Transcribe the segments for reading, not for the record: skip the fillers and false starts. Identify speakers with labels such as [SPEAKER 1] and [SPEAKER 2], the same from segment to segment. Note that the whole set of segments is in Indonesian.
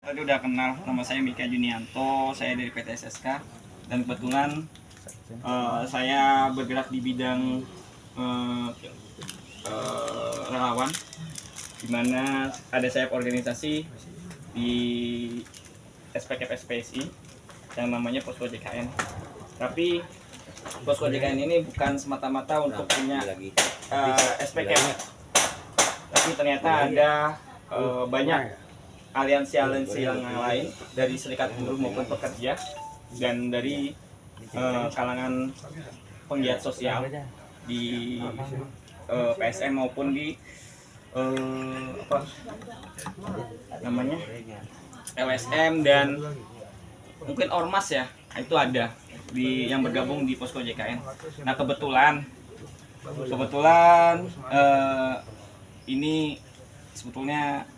[SPEAKER 1] Tadi udah kenal, nama saya Mika Junianto, saya dari PT SSK dan kebetulan saya bergerak di bidang relawan, di mana ada sayap organisasi di SPKP SPSI yang namanya Posko JKN. Tapi Posko JKN ini bukan semata-mata untuk punya SPKP, tapi ternyata ada banyak aliansi-aliansi yang lain dari serikat buruh maupun pekerja dan dari kalangan penggiat sosial di PSM maupun di apa namanya LSM dan mungkin ormas ya, itu ada di yang bergabung di Posko JKN. Nah kebetulan ini sebetulnya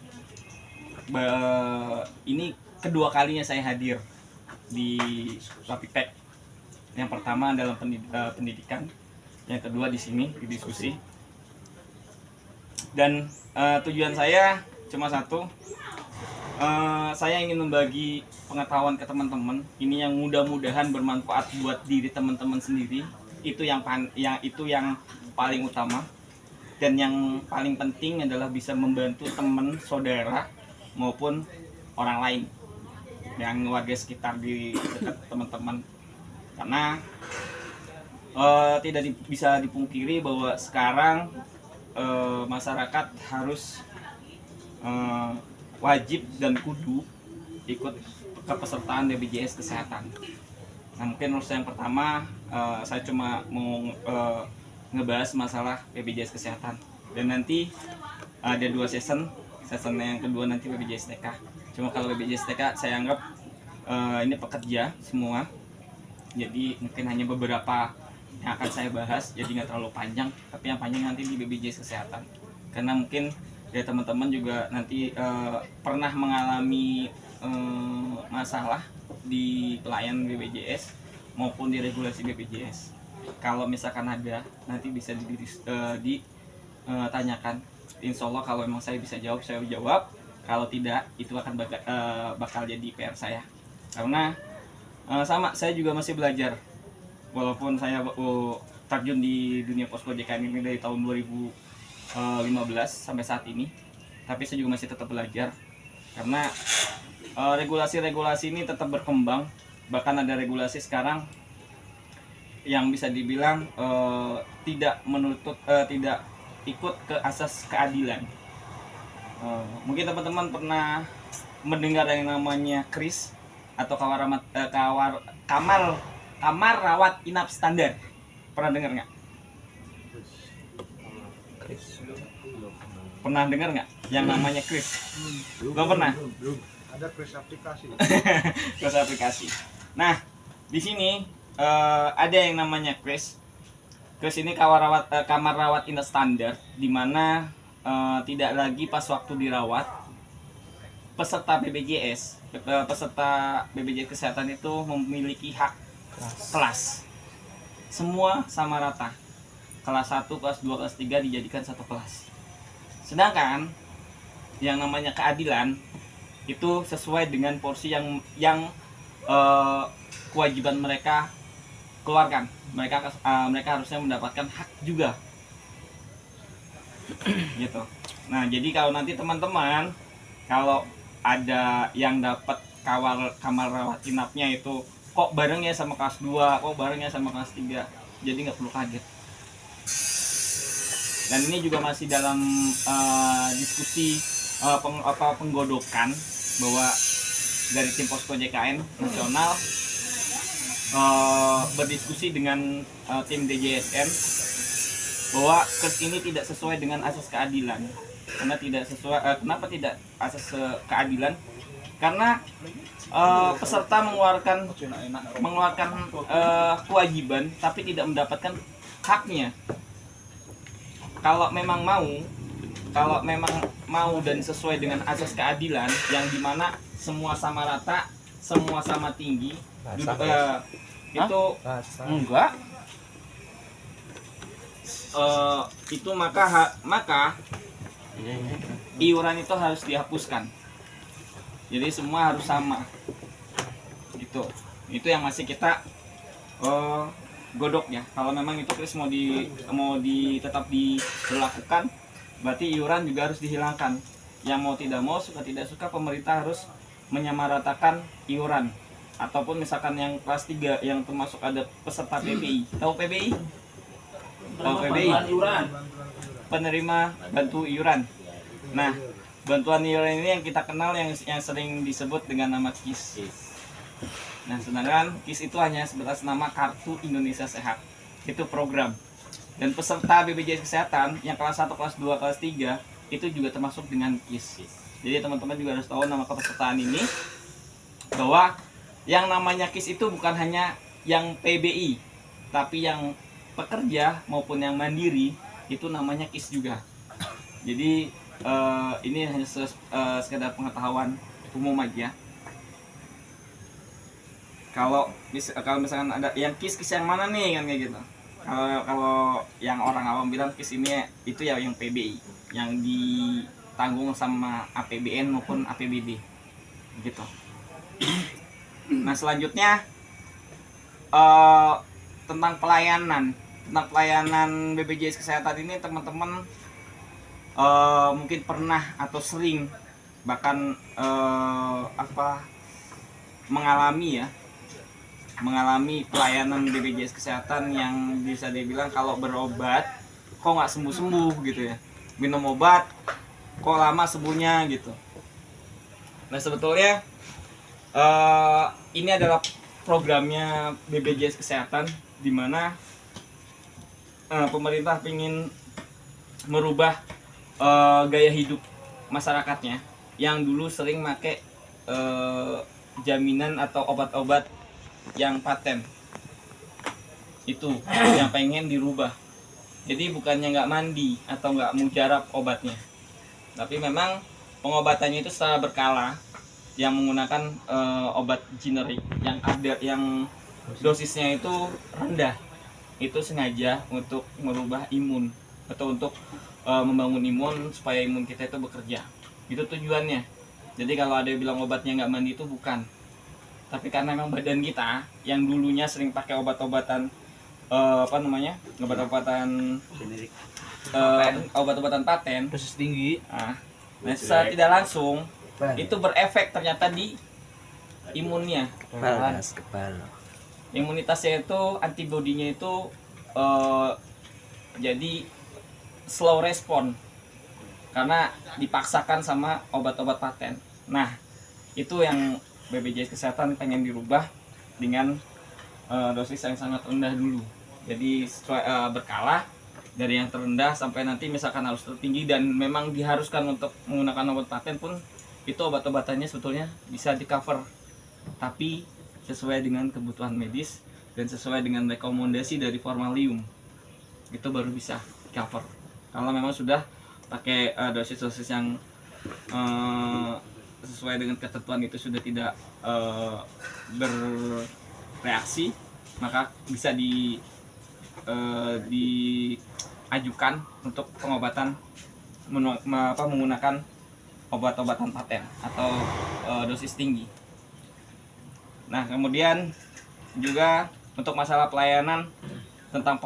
[SPEAKER 1] ini kedua kalinya saya hadir di Rapipek. Yang pertama dalam pendidikan, yang kedua di sini di diskusi. Dan tujuan saya cuma satu, saya ingin membagi pengetahuan ke teman-teman. Ini yang mudah-mudahan bermanfaat buat diri teman-teman sendiri. Itu yang paling utama. Dan yang paling penting adalah bisa membantu teman, saudara maupun orang lain yang warga sekitar di dekat teman-teman, karena tidak bisa dipungkiri bahwa sekarang masyarakat harus wajib dan kudu ikut kepesertaan BPJS Kesehatan. Nah mungkin urus yang pertama saya cuma mau ngebahas masalah BPJS Kesehatan, dan nanti ada 2 season yang kedua nanti BPJS TK. Cuma kalau BPJS TK saya anggap ini pekerja semua, jadi mungkin hanya beberapa yang akan saya bahas, jadi nggak terlalu panjang, tapi yang panjang nanti di BPJS Kesehatan, karena mungkin ya teman-teman juga nanti pernah mengalami masalah di pelayan BPJS maupun di regulasi BPJS. Kalau misalkan ada, nanti bisa ditanyakan. Insya Allah kalau memang saya bisa jawab, saya jawab. Kalau tidak, itu akan bakal jadi PR saya. Karena sama, saya juga masih belajar. Walaupun saya terjun di dunia Posko JKN ini dari tahun 2015 sampai saat ini, tapi saya juga masih tetap belajar. Karena regulasi-regulasi ini tetap berkembang. Bahkan ada regulasi sekarang yang bisa dibilang tidak ikut ke asas keadilan. Mungkin teman-teman pernah mendengar yang namanya KRIS atau kamar rawat inap standar. Pernah dengar nggak? Pernah dengar nggak yang namanya KRIS? Belum pernah.
[SPEAKER 2] Ada KRIS aplikasi.
[SPEAKER 1] KRIS aplikasi. Nah di sini ada yang namanya KRIS. KRIS ini kamar rawat inap standar, di mana tidak lagi pas waktu dirawat peserta BPJS Kesehatan itu memiliki hak kelas. Semua sama rata. Kelas 1, kelas 2, kelas 3 dijadikan satu kelas. Sedangkan yang namanya keadilan itu sesuai dengan porsi yang kewajiban mereka keluarkan. Mereka harusnya mendapatkan hak juga. Gitu. Nah, jadi kalau nanti teman-teman kalau ada yang dapat kamar rawat inapnya itu kok barengnya sama kelas 2, kok barengnya sama kelas 3, jadi nggak perlu kaget. Dan ini juga masih dalam diskusi penggodokan, bahwa dari tim Posko JKN nasional berdiskusi dengan tim DJSN bahwa KRIS ini tidak sesuai dengan asas keadilan. Karena tidak sesuai, kenapa tidak asas keadilan? Karena peserta mengeluarkan kewajiban tapi tidak mendapatkan haknya. Kalau memang mau dan sesuai dengan asas keadilan yang dimana semua sama rata, semua sama tinggi, itu enggak, itu maka iuran itu harus dihapuskan. Jadi semua harus sama. Gitu. Itu yang masih kita godok ya. Kalau memang itu kris mau tetap diberlakukan, berarti iuran juga harus dihilangkan. Yang mau tidak mau, suka tidak suka, pemerintah harus menyamaratakan iuran. Ataupun misalkan yang kelas 3 yang termasuk ada peserta PBI. Tahu PBI? Tahu PBI? Penerima bantu iuran. Nah, bantuan iuran ini yang kita kenal yang sering disebut dengan nama KIS. Nah, sedangkan KIS itu hanya sebatas nama Kartu Indonesia Sehat. Itu program. Dan peserta BPJS Kesehatan yang kelas 1, kelas 2, kelas 3 itu juga termasuk dengan KIS. Jadi teman-teman juga harus tahu nama kepesertaan ini, bahwa yang namanya KIS itu bukan hanya yang PBI, tapi yang pekerja maupun yang mandiri itu namanya KIS juga. Jadi ini hanya sekedar pengetahuan umum aja. Kalau misalkan ada yang KIS yang mana nih, kan kayak gitu. Kalau yang orang awam bilang KIS ini itu ya yang PBI, yang ditanggung sama APBN maupun APBD gitu. Nah, selanjutnya tentang pelayanan BPJS Kesehatan ini, teman-teman mungkin pernah atau sering bahkan mengalami pelayanan BPJS Kesehatan yang bisa dibilang kalau berobat kok nggak sembuh-sembuh gitu ya, minum obat kok lama sembuhnya gitu. Nah, sebetulnya ini adalah programnya BPJS Kesehatan, di mana pemerintah ingin merubah gaya hidup masyarakatnya yang dulu sering pakai jaminan atau obat-obat yang paten. Itu yang pengen dirubah. Jadi bukannya nggak mandi atau nggak mujarab obatnya, tapi memang pengobatannya itu secara berkala, yang menggunakan obat generik yang dosisnya itu rendah. Itu sengaja untuk merubah imun atau untuk membangun imun supaya imun kita itu bekerja. Itu tujuannya. Jadi kalau ada yang bilang obatnya nggak mandi, itu bukan. Tapi karena memang badan kita yang dulunya sering pakai obat-obatan obat-obatan paten
[SPEAKER 3] dosis tinggi.
[SPEAKER 1] Nah, secara tidak langsung itu berefek ternyata di imunnya.
[SPEAKER 3] Kepala.
[SPEAKER 1] Imunitasnya itu, antibodinya itu jadi slow respon karena dipaksakan sama obat-obat paten. Nah, itu yang BPJS Kesehatan pengen dirubah dengan dosis yang sangat rendah dulu. Jadi berkala dari yang terendah sampai nanti misalkan harus tertinggi, dan memang diharuskan untuk menggunakan obat paten pun itu obat-obatannya sebetulnya bisa di cover, tapi sesuai dengan kebutuhan medis dan sesuai dengan rekomendasi dari Formalium, itu baru bisa cover. Kalau memang sudah pakai dosis-dosis yang sesuai dengan ketentuan itu sudah tidak bereaksi, maka bisa diajukan untuk pengobatan menggunakan obat-obatan paten atau dosis tinggi. Nah, kemudian juga untuk masalah pelayanan tentang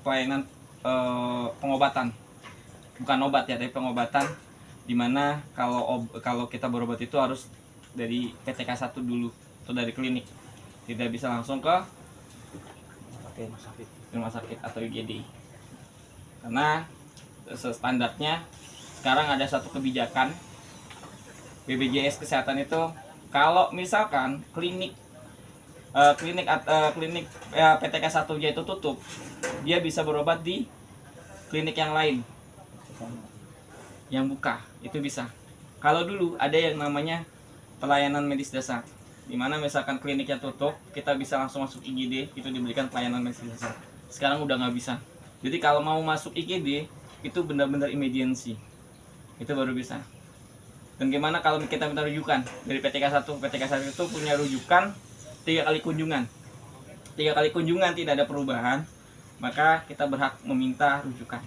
[SPEAKER 1] pelayanan pengobatan, bukan obat ya, tapi pengobatan, dimana kalau kita berobat itu harus dari PTK 1 dulu atau dari klinik, tidak bisa langsung ke rumah sakit atau IGD, karena standarnya sekarang ada satu kebijakan BPJS Kesehatan itu, kalau misalkan klinik PTK 1-nya itu tutup, dia bisa berobat di klinik yang lain yang buka, itu bisa. Kalau dulu ada yang namanya pelayanan medis dasar, dimana misalkan kliniknya tutup, kita bisa langsung masuk IGD, itu diberikan pelayanan medis dasar. Sekarang udah nggak bisa. Jadi kalau mau masuk IGD itu benar-benar emergency, itu baru bisa. Dan gimana kalau kita minta rujukan dari PTK 1? PTK 1 itu punya rujukan 3 kali kunjungan. 3 kali kunjungan tidak ada perubahan, maka kita berhak meminta rujukan.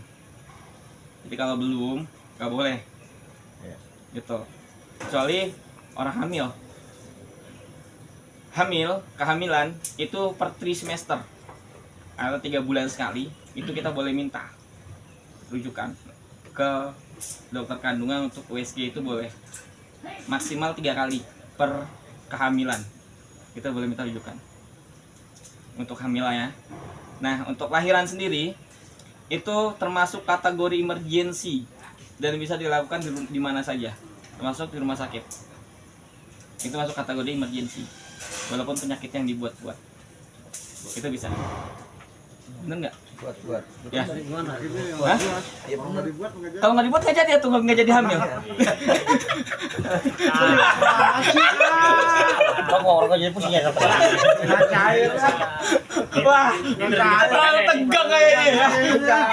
[SPEAKER 1] Jadi kalau belum, nggak boleh, gitu. kecuali orang hamil. Kehamilan itu per trimester atau 3 bulan sekali, itu kita boleh minta rujukan ke dokter kandungan untuk USG. Itu boleh maksimal 3 kali per kehamilan kita boleh minta rujukan untuk hamilannya. Nah, untuk lahiran sendiri itu termasuk kategori emergency dan bisa dilakukan di mana saja, termasuk di rumah sakit. Itu masuk kategori emergency walaupun penyakit yang dibuat-buat, itu bisa. Bener nggak?
[SPEAKER 3] Buat.
[SPEAKER 1] Ya.
[SPEAKER 2] Gimana? Ini yang
[SPEAKER 1] Hah?
[SPEAKER 2] jelas.
[SPEAKER 3] Iya
[SPEAKER 2] Kalau
[SPEAKER 3] bener.
[SPEAKER 2] nggak dibuat nggak jadi.
[SPEAKER 1] Kalau nggak dibuat nggak jadi tuh, nggak jadi hamil.
[SPEAKER 3] Kok orang jadi pusing ya kepala.
[SPEAKER 2] Nggak cair.
[SPEAKER 1] Wah, terlalu tegang kayaknya ya.
[SPEAKER 3] Enggak,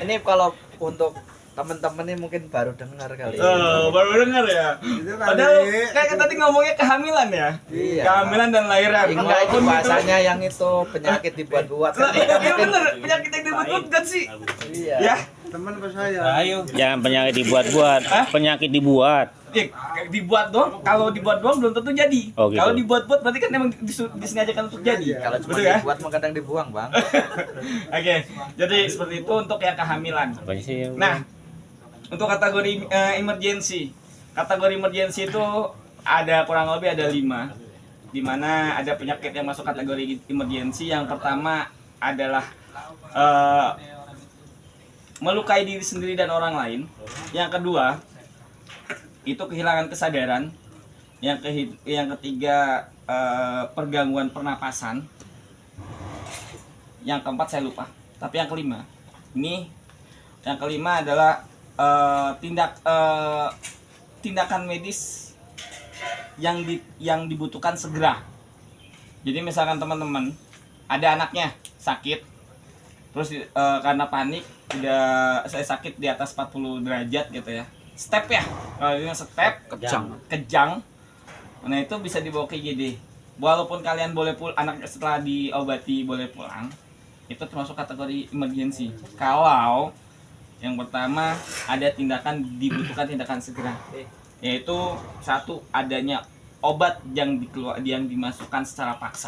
[SPEAKER 3] ini kalau untuk teman-teman ini mungkin baru dengar kali.
[SPEAKER 1] Oh, baru dengar ya.
[SPEAKER 2] Itu
[SPEAKER 1] Padahal kayak tadi ngomongnya kehamilan ya.
[SPEAKER 3] Iya.
[SPEAKER 1] Kehamilan dan lahiran.
[SPEAKER 3] Enggak, itu
[SPEAKER 1] Walaupun
[SPEAKER 3] bahasanya yang itu penyakit dibuat-buat.
[SPEAKER 1] Lah, iya bener, penyakit yang dibuat-buat kan sih.
[SPEAKER 3] Iya.
[SPEAKER 1] Ya,
[SPEAKER 2] teman pas saya.
[SPEAKER 4] Jangan penyakit dibuat-buat, penyakit dibuat.
[SPEAKER 1] ya, dibuat doang. Kalau dibuat doang belum tentu jadi.
[SPEAKER 4] Oh, gitu.
[SPEAKER 1] Kalau dibuat-buat berarti kan emang disengajakan untuk jadi.
[SPEAKER 3] Kalau cuma
[SPEAKER 1] Betul ya?
[SPEAKER 3] dibuat mah kadang dibuang, Bang.
[SPEAKER 1] Oke, jadi seperti itu untuk yang kehamilan.
[SPEAKER 4] Apa sih?
[SPEAKER 1] Nah, untuk kategori emergency. Kategori emergency itu ada kurang lebih ada 5. Di mana ada penyakit yang masuk kategori emergency. Yang pertama adalah melukai diri sendiri dan orang lain. Yang kedua itu kehilangan kesadaran. Yang ketiga pergangguan pernapasan. Yang keempat saya lupa. Tapi yang kelima adalah tindakan medis yang dibutuhkan segera. Jadi misalkan teman-teman ada anaknya sakit, terus karena panik udah saya sakit di atas 40 derajat gitu ya, step ya, kalau ini step kejang. Nah itu bisa dibawa ke IGD. Walaupun kalian boleh anak setelah diobati boleh pulang, itu termasuk kategori emergency. Kalau yang pertama ada dibutuhkan tindakan segera, yaitu satu adanya obat yang dimasukkan secara paksa.